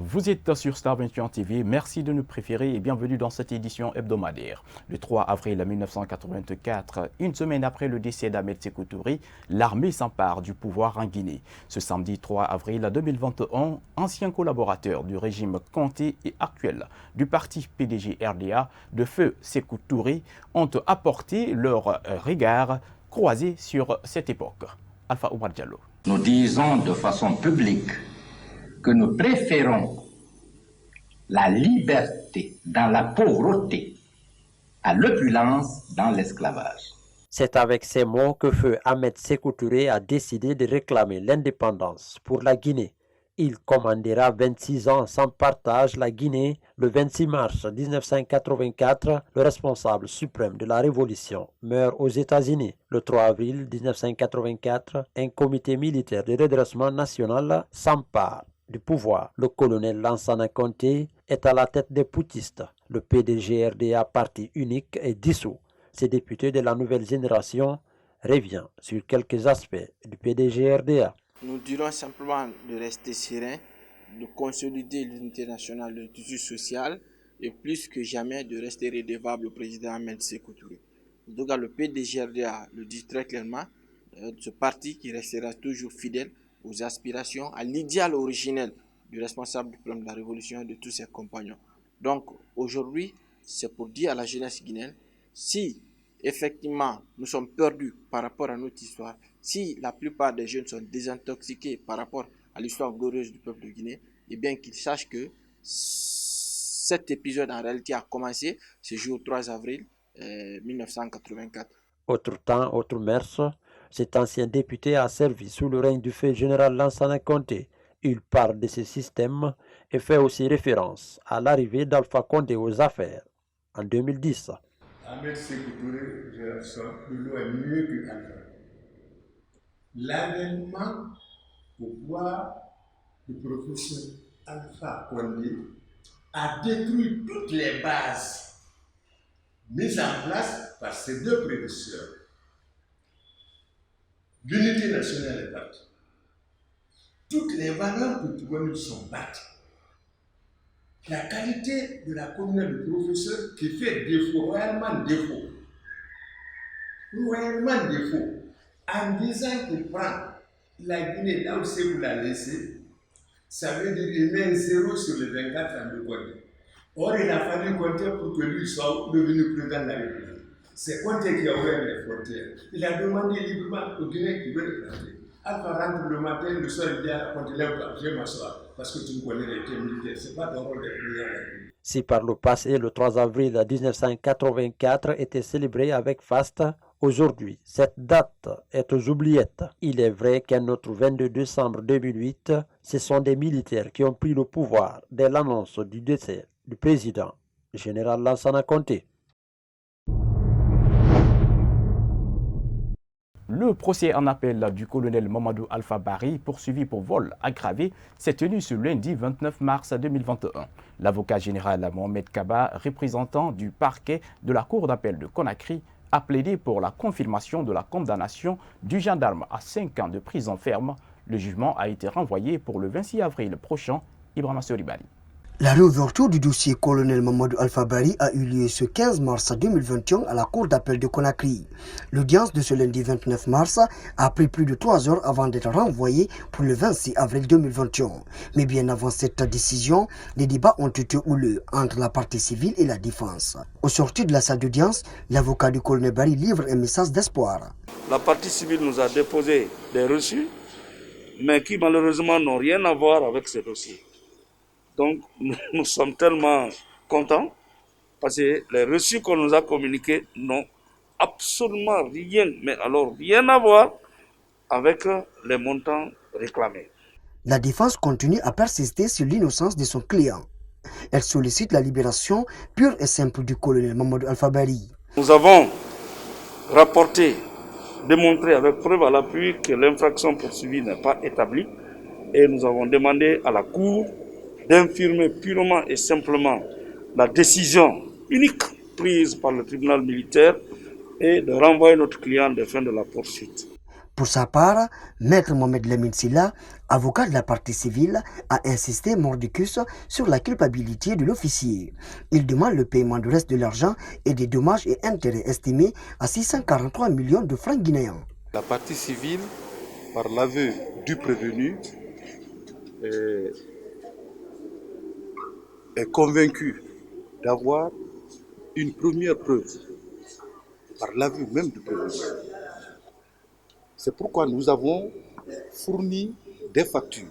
Vous êtes sur Star 21 TV, merci de nous préférer et bienvenue dans cette édition hebdomadaire. Le 3 avril 1984, une semaine après le décès d'Ahmed Sékou Touré, l'armée s'empare du pouvoir en Guinée. Ce samedi 3 avril 2021, anciens collaborateurs du régime Conté et actuels du parti PDG-RDA de feu Sékou Touré ont apporté leur regard croisé sur cette époque. Alpha Oumar Diallo. Nous disons de façon publique que nous préférons la liberté dans la pauvreté à l'opulence dans l'esclavage. C'est avec ces mots que feu Ahmed Sékou Touré a décidé de réclamer l'indépendance pour la Guinée. Il commandera 26 ans sans partage la Guinée le 26 mars 1984. Le responsable suprême de la révolution meurt aux États-Unis. Le 3 avril 1984, un comité militaire de redressement national s'empare du pouvoir. Le colonel Lansana Conté est à la tête des poutistes. Le PDG-RDA, parti unique, est dissous. Ces députés de la nouvelle génération revient sur quelques aspects du PDG-RDA. Nous dirons simplement de rester serein, de consolider l'unité nationale du tissu social et plus que jamais de rester redevable au président Ahmed Sékou Touré. En tout cas, le PDG-RDA le dit très clairement, ce parti qui restera toujours fidèle aux aspirations, à l'idéal originel du responsable du problème de la révolution et de tous ses compagnons. Donc aujourd'hui, c'est pour dire à la jeunesse guinéenne, si effectivement nous sommes perdus par rapport à notre histoire, si la plupart des jeunes sont désintoxiqués par rapport à l'histoire glorieuse du peuple de Guinée, eh bien qu'ils sachent que cet épisode en réalité a commencé ce jour 3 avril 1984. Autre temps, autre mœurs, cet ancien député a servi sous le règne du feu général Lansana Conté. Il parle de ce système et fait aussi référence à l'arrivée d'Alpha Condé aux affaires en 2010. Ahmed Sékou Touré, je sens plus loin mieux que Alpha. L'avènement au pouvoir du professeur Alpha Condé a détruit toutes les bases mises en place par ses deux prédécesseurs. L'unité nationale est partie. Toutes les valeurs culturelles sont battues. La qualité de la communauté du professeur qui fait défaut, royalement défaut, en disant qu'il prend la Guinée là où c'est vous la laisser, ça veut dire qu'il met un zéro sur le 24 ans de Condé. Or, il a fallu compter pour que lui soit devenu président de la République. C'est Conté qui a ouvert les frontières. Il a demandé librement aux Guinéens qui veulent rentrer. Alpha rentre le matin, le soir, il dit à Conté, lève-toi, je vais m'asseoir, parce que tu me connais les thèmes militaires. Ce n'est pas ton rôle de président de la République. Si par le passé, le 3 avril 1984 était célébré avec faste, aujourd'hui, cette date est aux oubliettes. Il est vrai qu'un autre 22 décembre 2008, ce sont des militaires qui ont pris le pouvoir dès l'annonce du décès du président, général Lansana Conté. Le procès en appel du colonel Mamadou Alpha Bari, poursuivi pour vol aggravé, s'est tenu ce lundi 29 mars 2021. L'avocat général Mohamed Kaba, représentant du parquet de la cour d'appel de Conakry, a plaidé pour la confirmation de la condamnation du gendarme à 5 ans de prison ferme. Le jugement a été renvoyé pour le 26 avril prochain. Ibrahima Soribali. La réouverture du dossier colonel Mamadou Alpha Bari a eu lieu ce 15 mars 2021 à la cour d'appel de Conakry. L'audience de ce lundi 29 mars a pris plus de 3 heures avant d'être renvoyée pour le 26 avril 2021. Mais bien avant cette décision, les débats ont été houleux entre la partie civile et la défense. Au sortir de la salle d'audience, l'avocat du colonel Bari livre un message d'espoir. La partie civile nous a déposé des reçus, mais qui malheureusement n'ont rien à voir avec ces dossiers. Donc, nous sommes tellement contents parce que les reçus qu'on nous a communiqués n'ont absolument rien, mais alors rien à voir avec les montants réclamés. La défense continue à persister sur l'innocence de son client. Elle sollicite la libération pure et simple du colonel Mamadou Alpha Bari. Nous avons rapporté, démontré avec preuve à l'appui que l'infraction poursuivie n'est pas établie et nous avons demandé à la Cour d'infirmer purement et simplement la décision unique prise par le tribunal militaire et de renvoyer notre client des fins de la poursuite. Pour sa part, Maître Mohamed Lamine Silla, avocat de la partie civile, a insisté mordicus sur la culpabilité de l'officier. Il demande le paiement du reste de l'argent et des dommages et intérêts estimés à 643 millions de francs guinéens. La partie civile, par l'aveu du prévenu, est convaincue d'avoir une première preuve, par l'aveu même du prévenu. C'est pourquoi nous avons fourni des factures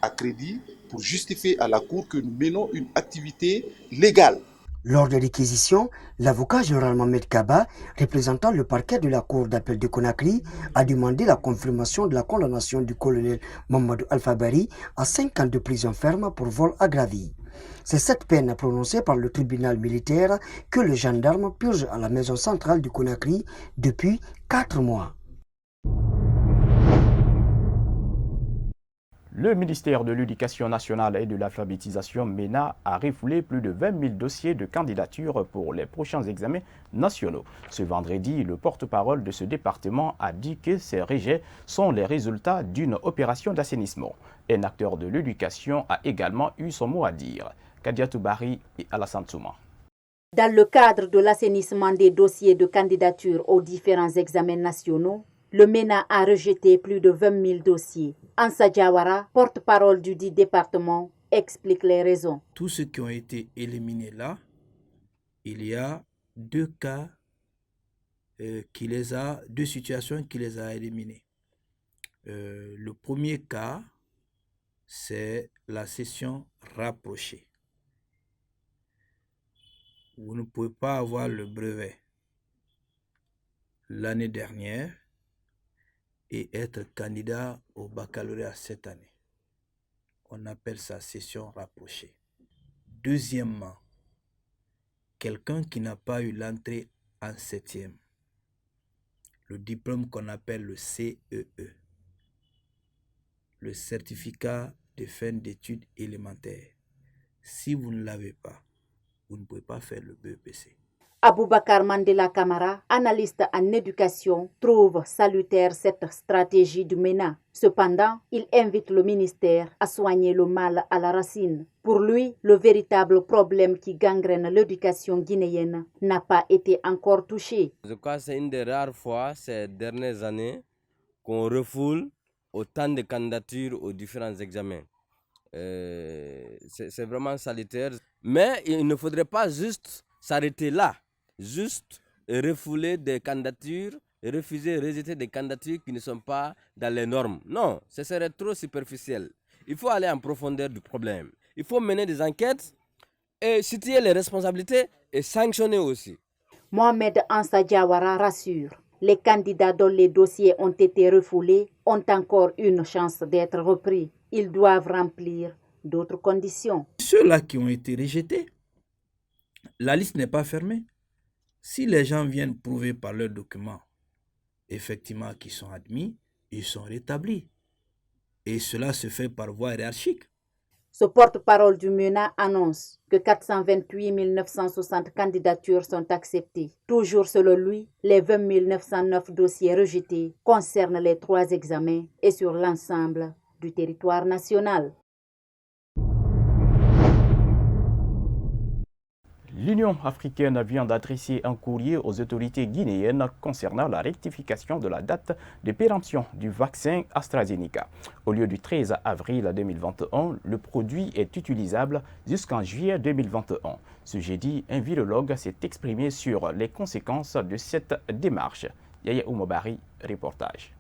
à crédit pour justifier à la Cour que nous menons une activité légale. Lors de réquisition, l'avocat général Mohamed Kaba, représentant le parquet de la Cour d'appel de Conakry, a demandé la confirmation de la condamnation du colonel Mamadou Alpha Bari à 5 ans de prison ferme pour vol aggravé. C'est cette peine prononcée par le tribunal militaire que le gendarme purge à la maison centrale du Conakry depuis 4 mois. Le ministère de l'Éducation nationale et de l'alphabétisation MENA a refoulé plus de 20 000 dossiers de candidature pour les prochains examens nationaux. Ce vendredi, le porte-parole de ce département a dit que ces rejets sont les résultats d'une opération d'assainissement. Un acteur de l'éducation a également eu son mot à dire. Kadiatou Bari et Alassane Souma. Dans le cadre de l'assainissement des dossiers de candidature aux différents examens nationaux, le MENA a rejeté plus de 20 000 dossiers. Ansa Diawara, porte-parole du dit département, explique les raisons. Tous ceux qui ont été éliminés là, il y a deux cas, deux situations qui les a éliminés. Le premier cas, c'est la session rapprochée. Vous ne pouvez pas avoir le brevet l'année dernière et être candidat au baccalauréat cette année. On appelle ça session rapprochée. Deuxièmement, quelqu'un qui n'a pas eu l'entrée en 7e, le diplôme qu'on appelle le CEE, le certificat de fin d'études élémentaires. Si vous ne l'avez pas, vous ne pouvez pas faire le BEPC. Aboubakar Mandela Kamara, analyste en éducation, trouve salutaire cette stratégie du MENA. Cependant, il invite le ministère à soigner le mal à la racine. Pour lui, le véritable problème qui gangrène l'éducation guinéenne n'a pas été encore touché. Je crois que c'est une des rares fois ces dernières années qu'on refoule autant de candidatures aux différents examens. C'est vraiment salutaire. Mais il ne faudrait pas juste s'arrêter là. Juste refouler des candidatures, refuser, rejeter des candidatures qui ne sont pas dans les normes. Non, ce serait trop superficiel. Il faut aller en profondeur du problème. Il faut mener des enquêtes et situer les responsabilités et sanctionner aussi. Mohamed Ansa Diawara rassure. Les candidats dont les dossiers ont été refoulés ont encore une chance d'être repris. Ils doivent remplir d'autres conditions. Ceux-là qui ont été rejetés, la liste n'est pas fermée. Si les gens viennent prouver par leurs documents, effectivement, qu'ils sont admis, ils sont rétablis. Et cela se fait par voie hiérarchique. Ce porte-parole du MENA annonce que 428 960 candidatures sont acceptées. Toujours selon lui, les 20 909 dossiers rejetés concernent les 3 examens et sur l'ensemble du territoire national. L'Union africaine vient d'adresser un courrier aux autorités guinéennes concernant la rectification de la date de péremption du vaccin AstraZeneca. Au lieu du 13 avril 2021, le produit est utilisable jusqu'en juillet 2021. Ce jeudi, un virologue s'est exprimé sur les conséquences de cette démarche. Yaya Oumobari, reportage.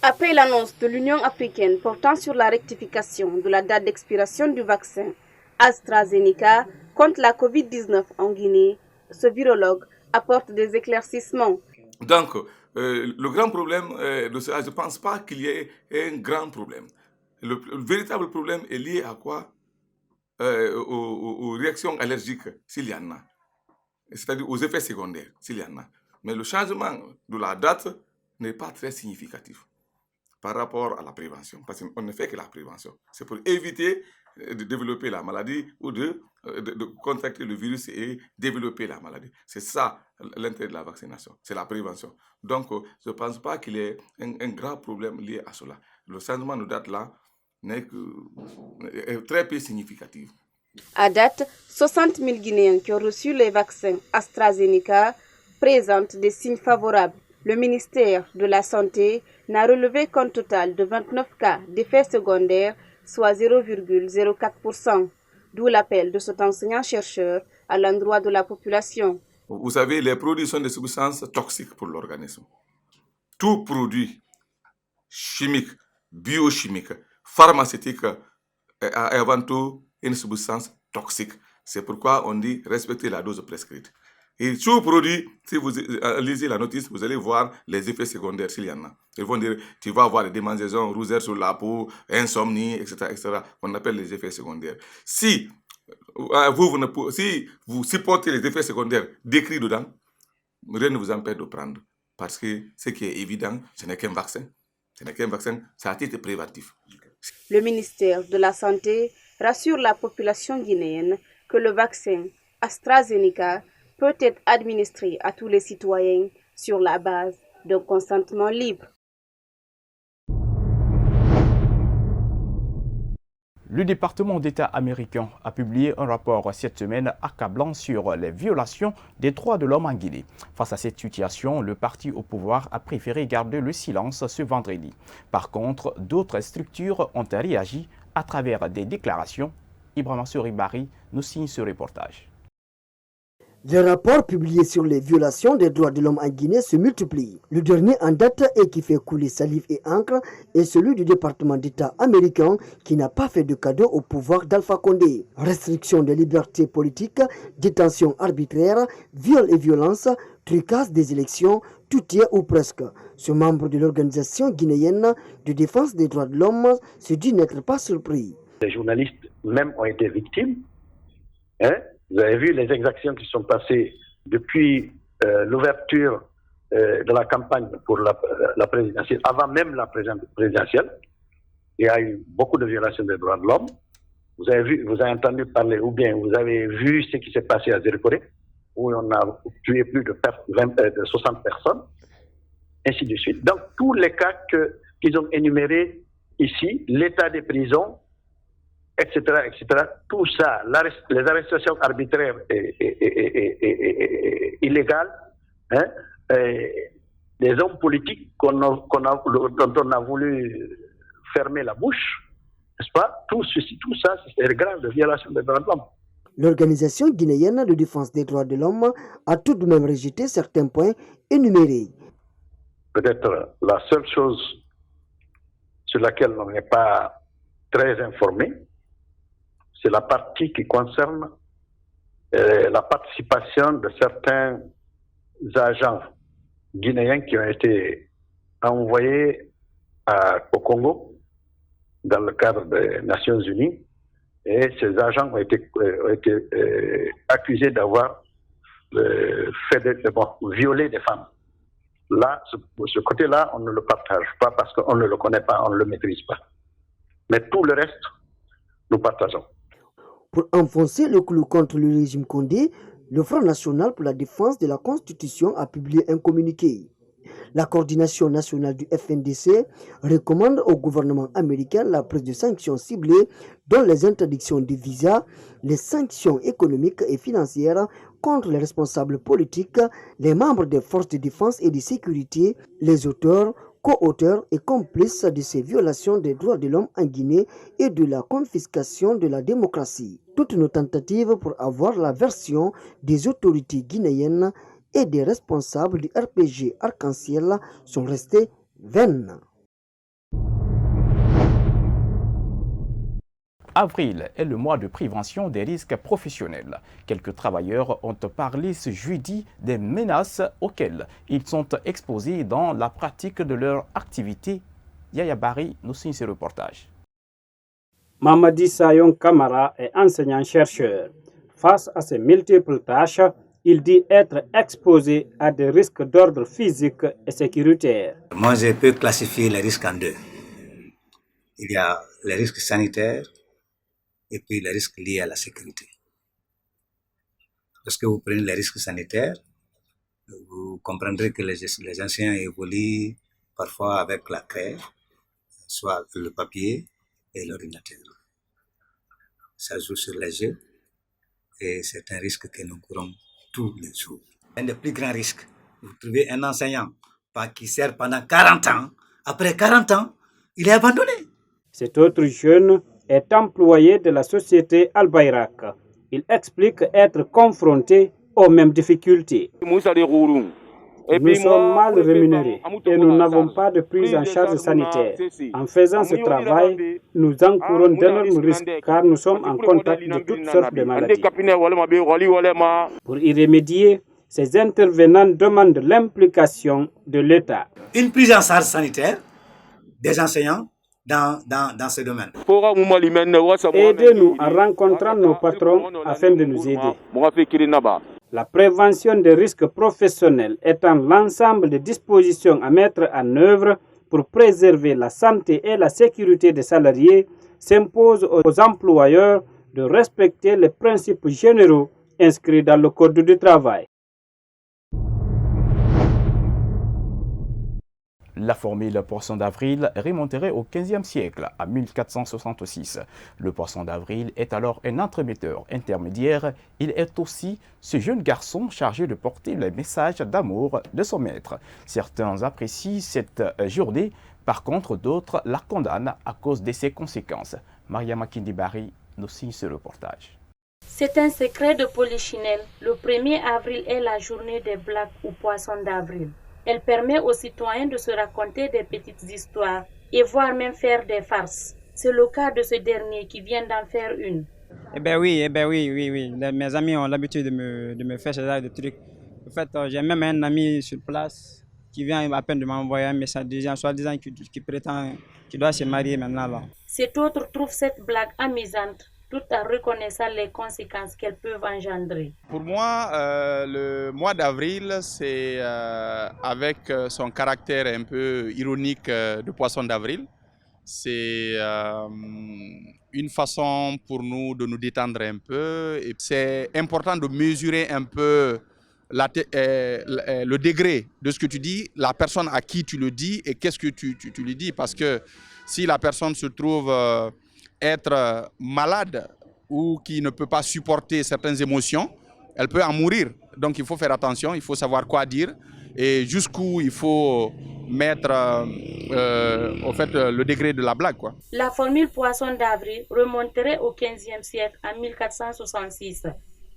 Après l'annonce de l'Union africaine portant sur la rectification de la date d'expiration du vaccin AstraZeneca contre la COVID-19 en Guinée, ce virologue apporte des éclaircissements. Donc, le grand problème de cela, je ne pense pas qu'il y ait un grand problème. Le véritable problème est lié à quoi? Aux réactions allergiques, s'il y en a. C'est-à-dire aux effets secondaires, s'il y en a. Mais le changement de la date n'est pas très significatif. par rapport à la prévention. Parce qu'on ne fait que la prévention. C'est pour éviter de développer la maladie ou de contracter le virus et développer la maladie. C'est ça l'intérêt de la vaccination, c'est la prévention. Donc, je ne pense pas qu'il y ait un grand problème lié à cela. Le changement de date là est très peu significatif. À date, 60 000 Guinéens qui ont reçu les vaccins AstraZeneca présentent des signes favorables. Le ministère de la Santé n'a relevé qu'un total de 29 cas d'effets secondaires, soit 0,04%, d'où l'appel de cet enseignant-chercheur à l'endroit de la population. Vous savez, les produits sont des substances toxiques pour l'organisme. Tout produit chimique, biochimique, pharmaceutique est avant tout une substance toxique. C'est pourquoi on dit respecter la dose prescrite. Et tout produit, si vous lisez la notice, vous allez voir les effets secondaires s'il y en a. Ils vont dire, tu vas avoir des démangeaisons, rougeur sur la peau, insomnie, etc. On appelle les effets secondaires. Si vous supportez les effets secondaires décrits dedans, rien ne vous empêche de prendre. Parce que ce qui est évident, ce n'est qu'un vaccin. Ce n'est qu'un vaccin, ça a été préventif. Le ministère de la Santé rassure la population guinéenne que le vaccin AstraZeneca peut être administré à tous les citoyens sur la base d'un consentement libre. Le département d'État américain a publié un rapport cette semaine accablant sur les violations des droits de l'homme en Guinée. Face à cette situation, le parti au pouvoir a préféré garder le silence ce vendredi. Par contre, d'autres structures ont réagi à travers des déclarations. Ibrahima Soribari nous signe ce reportage. Les rapports publiés sur les violations des droits de l'homme en Guinée se multiplient. Le dernier en date et qui fait couler salive et encre est celui du département d'État américain qui n'a pas fait de cadeau au pouvoir d'Alpha Condé. Restriction des libertés politiques, détention arbitraire, viol et violence, trucage des élections, tout y est ou presque. Ce membre de l'organisation guinéenne de défense des droits de l'homme se dit n'être pas surpris. Les journalistes même ont été victimes. Vous avez vu les exactions qui sont passées depuis l'ouverture de la campagne pour la présidentielle, avant même la présidentielle. Il y a eu beaucoup de violations des droits de l'homme. Vous avez entendu parler, ou bien vous avez vu ce qui s'est passé à Zérekoré, où on a tué plus de 60 personnes, ainsi de suite. Donc, tous les cas qu'ils ont énumérés ici, l'état des prisons, etc., tout ça, les arrestations arbitraires et illégales, les hommes politiques dont on a voulu fermer la bouche, n'est-ce pas? Tout ça, c'est grave de violation des droits de l'homme. L'organisation guinéenne de défense des droits de l'homme a tout de même rejeté certains points énumérés. Peut-être la seule chose sur laquelle on n'est pas très informé, c'est la partie qui concerne la participation de certains agents guinéens qui ont été envoyés au Congo dans le cadre des Nations Unies. Et ces agents ont été accusés d'avoir violé des femmes. Là, ce côté-là, on ne le partage pas parce qu'on ne le connaît pas, on ne le maîtrise pas. Mais tout le reste, nous partageons. Pour enfoncer le clou contre le régime Condé, le Front national pour la défense de la Constitution a publié un communiqué. La coordination nationale du FNDC recommande au gouvernement américain la prise de sanctions ciblées, dont les interdictions de visas, les sanctions économiques et financières contre les responsables politiques, les membres des forces de défense et de sécurité, les auteurs, co-auteurs et complices de ces violations des droits de l'homme en Guinée et de la confiscation de la démocratie. Toutes nos tentatives pour avoir la version des autorités guinéennes et des responsables du RPG Arc-en-Ciel sont restées vaines. Avril est le mois de prévention des risques professionnels. Quelques travailleurs ont parlé ce jeudi des menaces auxquelles ils sont exposés dans la pratique de leur activité. Yaya Bari nous signe ce reportage. Mamadi Sayon Kamara est enseignant-chercheur. Face à ces multiples tâches, il dit être exposé à des risques d'ordre physique et sécuritaire. Moi, je peux classifier les risques en deux. il y a les risques sanitaires et puis les risques liés à la sécurité. Lorsque vous prenez les risques sanitaires, vous comprendrez que les enseignants évoluent parfois avec la craie, soit le papier et l'ordinateur. Ça joue sur les jeux et c'est un risque que nous courons tous les jours. Un des plus grands risques, vous trouvez un enseignant qui sert pendant 40 ans, après 40 ans, il est abandonné. Cet autre jeune est employé de la société Al-Bayrak. Il explique être confronté aux mêmes difficultés. Nous sommes mal rémunérés et nous n'avons pas de prise en charge sanitaire. En faisant ce travail, nous encourons d'énormes risques car nous sommes en contact de toutes sortes de maladies. Pour y remédier, ces intervenants demandent l'implication de l'État. Une prise en charge sanitaire des enseignants dans ce domaine. Aidez-nous en rencontrant nos patrons afin de nous aider. La prévention des risques professionnels étant l'ensemble des dispositions à mettre en œuvre pour préserver la santé et la sécurité des salariés, s'impose aux employeurs de respecter les principes généraux inscrits dans le Code du travail. La formule poisson d'avril remonterait au XVe siècle, à 1466. Le poisson d'avril est alors un entremetteur intermédiaire. Il est aussi ce jeune garçon chargé de porter le message d'amour de son maître. Certains apprécient cette journée, par contre d'autres la condamnent à cause de ses conséquences. Maria Makindibari nous signe ce reportage. C'est un secret de Polichinelle. Le 1er avril est la journée des blagues ou poissons d'avril. Elle permet aux citoyens de se raconter des petites histoires et voire même faire des farces. C'est le cas de ce dernier qui vient d'en faire une. Oui. Mes amis ont l'habitude de me faire ce genre de trucs. En fait, j'ai même un ami sur place qui vient à peine de m'envoyer un message disant, soi-disant qui prétend qu'il doit se marier maintenant. Là. Cet autre trouve cette blague amusante, tout en reconnaissant les conséquences qu'elles peuvent engendrer. Pour moi, le mois d'avril, c'est avec son caractère un peu ironique de poisson d'avril. C'est une façon pour nous de nous détendre un peu. Et c'est important de mesurer un peu le degré de ce que tu dis, la personne à qui tu le dis et qu'est-ce que tu lui dis. Parce que si la personne se trouve être malade ou qui ne peut pas supporter certaines émotions, elle peut en mourir. Donc il faut faire attention, il faut savoir quoi dire et jusqu'où il faut mettre le degré de la blague, quoi. La formule poisson d'avril remonterait au XVe siècle, en 1466.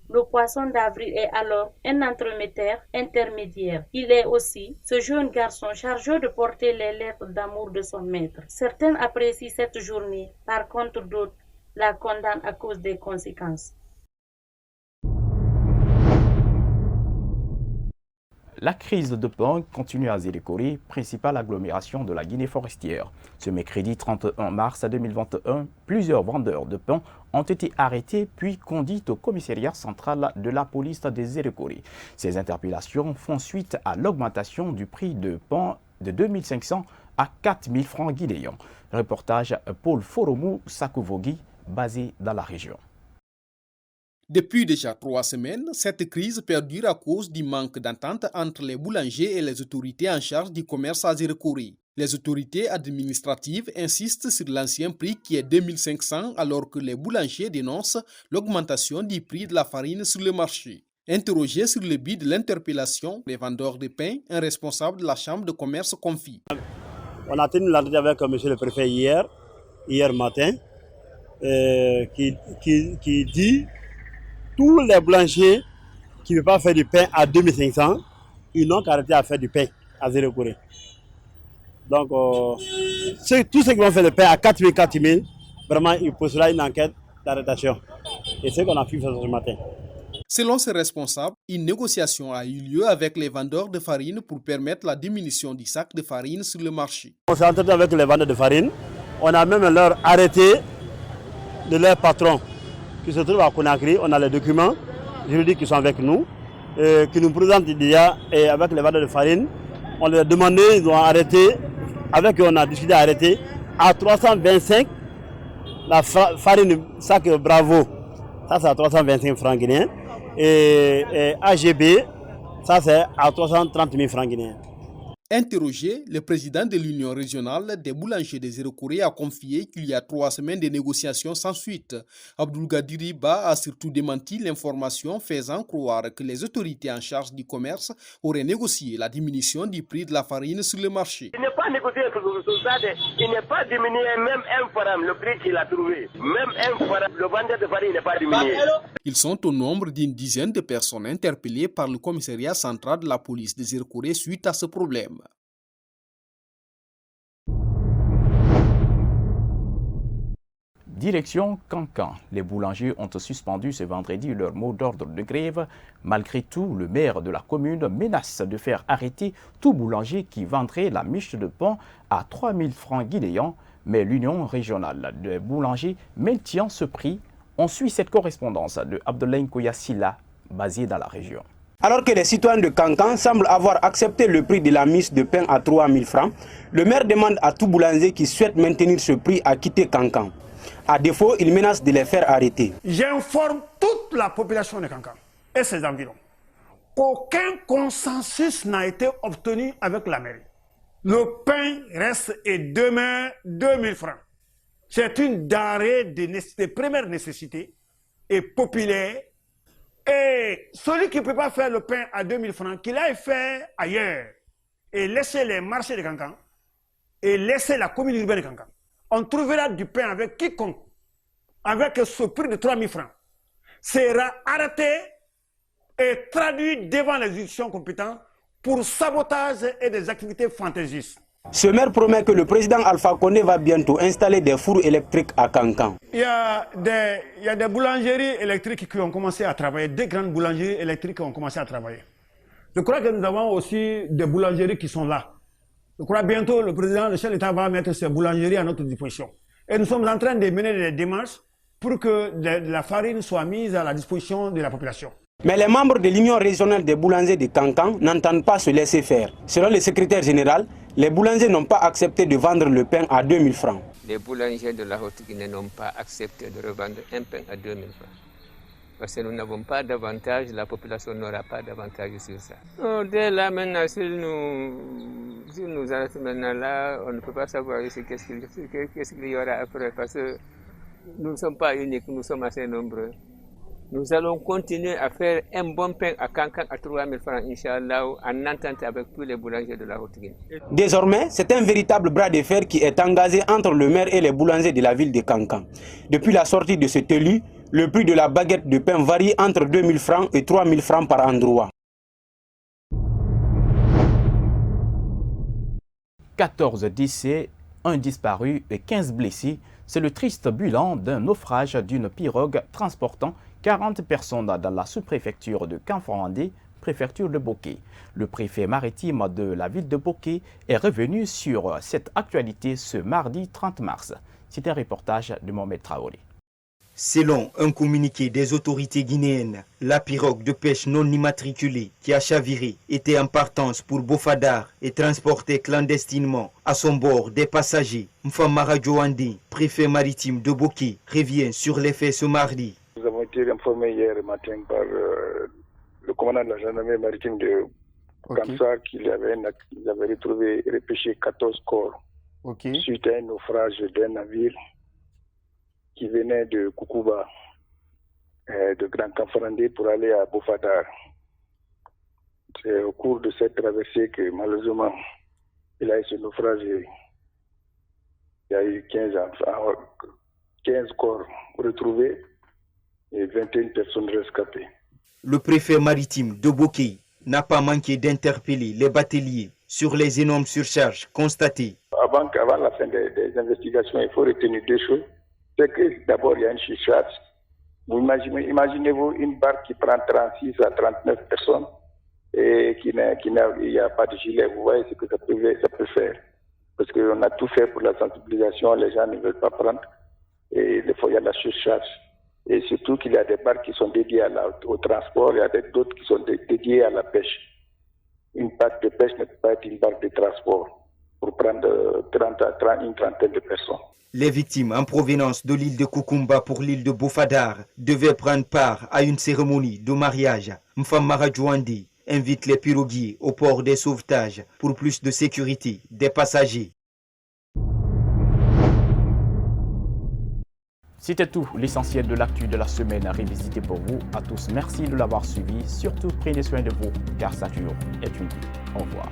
Le poisson d'avril est alors un entremetteur intermédiaire. Il est aussi ce jeune garçon chargé de porter les lettres d'amour de son maître. Certains apprécient cette journée, par contre d'autres la condamnent à cause des conséquences. La crise de pain continue à Zélékori, principale agglomération de la Guinée forestière. Ce mercredi 31 mars 2021, plusieurs vendeurs de pain ont été arrêtés puis conduits au commissariat central de la police de Zélékori. Ces interpellations font suite à l'augmentation du prix de pain de 2500 à 4000 francs guinéens. Reportage Paul Foromou Sakouvogi, basé dans la région. Depuis déjà 3 semaines, cette crise perdure à cause du manque d'entente entre les boulangers et les autorités en charge du commerce à Zélékori. Les autorités administratives insistent sur l'ancien prix qui est 2500 alors que les boulangers dénoncent l'augmentation du prix de la farine sur le marché. Interrogé sur le but de l'interpellation, les vendeurs de pain, un responsable de la chambre de commerce confie. On a tenu l'entretien avec M. le préfet hier matin, qui dit tous les boulangers qui ne veulent pas faire du pain à 2500, ils n'ont qu'à arrêter à faire du pain à Zélékori. Donc, tous ceux qui vont faire le pain à 4000, vraiment, il posera une enquête d'arrestation. Et c'est ce qu'on a fait ce matin. Selon ces responsables, une négociation a eu lieu avec les vendeurs de farine pour permettre la diminution du sac de farine sur le marché. On s'est entendu avec les vendeurs de farine. On a même leur arrêté de leur patron qui se trouve à Conakry. On a les documents juridiques qui sont avec nous, qui nous présentent déjà et avec les vendeurs de farine. On leur a demandé, ils ont arrêté, avec eux on a décidé d'arrêter à 325. La farine sac Bravo, ça c'est à 325 francs guinéens. Et AGB, ça c'est à 330 000 francs guinéens. Interrogé, le président de l'Union régionale des boulangers des Zéro-Kouré a confié qu'il y a 3 semaines de négociations sans suite. Abdoulgadiri Ba a surtout démenti l'information faisant croire que les autorités en charge du commerce auraient négocié la diminution du prix de la farine sur le marché. Il n'est pas négocié sur le résultat, il n'est pas diminué même un franc le prix qu'il a trouvé. Même un franc, le vendeur de farine n'est pas diminué. Ils sont au nombre d'une dizaine de personnes interpellées par le commissariat central de la police des Zéro-Kouré suite à ce problème. Direction Cancan. Les boulangers ont suspendu ce vendredi leur mot d'ordre de grève. Malgré tout, le maire de la commune menace de faire arrêter tout boulanger qui vendrait la miche de pain à 3 000 francs guinéens. Mais l'Union régionale des boulangers maintient ce prix. On suit cette correspondance de Abdoulaye Koyassila, basé dans la région. Alors que les citoyens de Cancan semblent avoir accepté le prix de la miche de pain à 3 000 francs, le maire demande à tout boulanger qui souhaite maintenir ce prix à quitter Cancan. À défaut, il menace de les faire arrêter. J'informe toute la population de Cancan et ses environs qu'aucun consensus n'a été obtenu avec la mairie. Le pain reste et demeure 2 000 francs. C'est une denrée de première nécessité et populaire. Et celui qui ne peut pas faire le pain à 2 000 francs, qu'il aille faire ailleurs et laisser les marchés de Cancan et laisser la commune urbaine de Cancan. On trouvera du pain avec quiconque, avec ce prix de 3 000 francs, sera arrêté et traduit devant les juridictions compétentes pour sabotage et des activités fantaisistes. Ce maire promet que le président Alpha Condé va bientôt installer des fours électriques à Cancan. Il y a des boulangeries électriques qui ont commencé à travailler, des grandes boulangeries électriques qui ont commencé à travailler. Je crois que nous avons aussi des boulangeries qui sont là. Je crois bientôt le président, le chef de l'État va mettre ces boulangeries à notre disposition. Et nous sommes en train de mener des démarches pour que la farine soit mise à la disposition de la population. Mais les membres de l'Union régionale des boulangers de Cancan n'entendent pas se laisser faire. Selon le secrétaire général, les boulangers n'ont pas accepté de vendre le pain à 2 000 francs. Les boulangers de la Haute-Guinée n'ont pas accepté de revendre un pain à 2 000 francs. Parce que nous n'avons pas d'avantage, la population n'aura pas d'avantage sur ça. Dès là, maintenant, si nous arrêtons maintenant là, on ne peut pas savoir qu'est-ce qu'il y aura après. Parce que nous ne sommes pas uniques, nous sommes assez nombreux. Nous allons continuer à faire un bon pain à Cancan à 3 000 francs, Inch'Allah, en entente avec tous les boulangers de la Haute-Guinée. Désormais, c'est un véritable bras de fer qui est engagé entre le maire et les boulangers de la ville de Cancan. Depuis la sortie de cet élu, le prix de la baguette de pain varie entre 2 000 francs et 3 000 francs par endroit. 14 décès, 1 disparu et 15 blessés. C'est le triste bilan d'un naufrage d'une pirogue transportant 40 personnes dans la sous-préfecture de Kanforandé, préfecture de Boké. Le préfet maritime de la ville de Boké est revenu sur cette actualité ce mardi 30 mars. C'est un reportage de Mohamed Traoré. Selon un communiqué des autorités guinéennes, la pirogue de pêche non immatriculée qui a chaviré était en partance pour Bofadar et transportait clandestinement à son bord des passagers. Mfamara Djouandi, préfet maritime de Boké, revient sur les faits ce mardi. Nous avons été informés hier matin par le commandant de la gendarmerie maritime de Kamsa qu'ils avaient retrouvé et repêché 14 corps suite à un naufrage d'un navire qui venait de Koukouba, de Grand Kanforandé pour aller à Bofadar. C'est au cours de cette traversée que malheureusement il a eu ce naufrage. Il y a eu 15 corps retrouvés et 21 personnes rescapées. Le préfet maritime de Boké n'a pas manqué d'interpeller les bateliers sur les énormes surcharges constatées. Avant la fin des investigations, il faut retenir 2 choses. C'est que d'abord il y a une surcharge. Vous imaginez-vous une barque qui prend 36 à 39 personnes et il n'y a pas de gilet. Vous voyez ce que ça peut faire. Parce qu'on a tout fait pour la sensibilisation, les gens ne veulent pas prendre. Et il y a la surcharge. Et surtout qu'il y a des barques qui sont dédiées au transport, il y a d'autres qui sont dédiées à la pêche. Une barque de pêche ne peut pas être une barque de transport. pour prendre une trentaine de personnes. Les victimes en provenance de l'île de Kukumba pour l'île de Bofadar devaient prendre part à une cérémonie de mariage. Mfamara Djouandi invite les piroguiers au port des sauvetages pour plus de sécurité des passagers. C'était tout l'essentiel de l'actu de la semaine à révisiter pour vous. À tous, merci de l'avoir suivi. Surtout, prenez soin de vous, car ça dure est une vie. Au revoir.